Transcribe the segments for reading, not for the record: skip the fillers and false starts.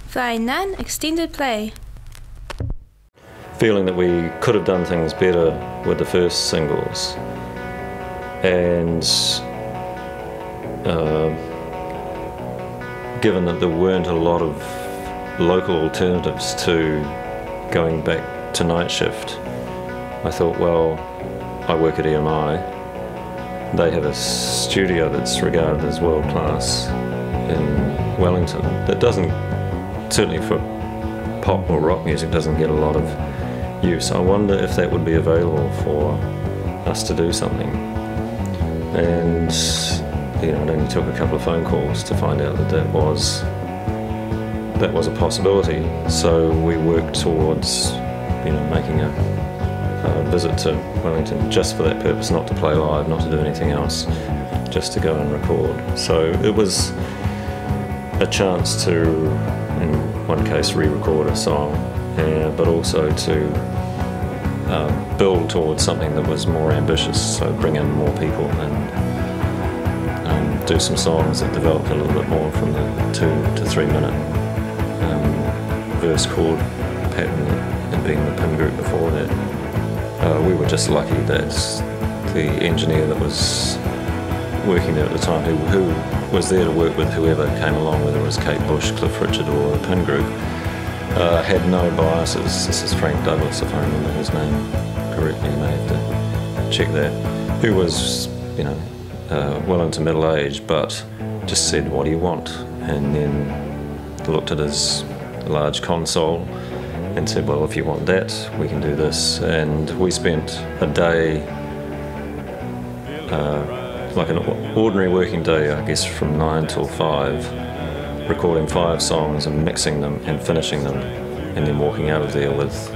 Flying Nun extended play. Feeling that we could have done things better with the first singles, and given that there weren't a lot of local alternatives to going back to night shift, I thought, well, I work at EMI. They have a studio that's regarded as world class in Wellington that doesn't, certainly for pop or rock music, doesn't get a lot of use. I wonder if that would be available for us to do something. And it only took a couple of phone calls to find out that that was a possibility. So we worked towards making a visit to Wellington just for that purpose, not to play live, not to do anything else, just to go and record. So it was a chance to, in one case, re-record a song, but also to build towards something that was more ambitious, so bring in more people and do some songs that developed a little bit more from the 2 to 3 minute verse chord pattern that had been the Pin group before that. We were just lucky that the engineer that was working there at the time, who was there to work with whoever came along, whether it was Kate Bush, Cliff Richard or the Pin group, had no biases. This is Frank Douglas, if I remember his name correctly, you may have to check that, who was well into middle age, but just said, what do you want? And then looked at his large console and said, well, if you want that, we can do this. And we spent a day, like an ordinary working day, I guess, from 9 till 5, recording 5 songs and mixing them and finishing them, and then walking out of there with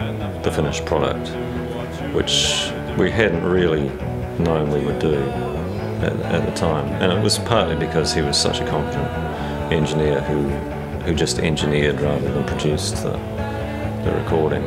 the finished product, which we hadn't really known we would do at the time. And it was partly because he was such a competent engineer who just engineered rather than produced the recording.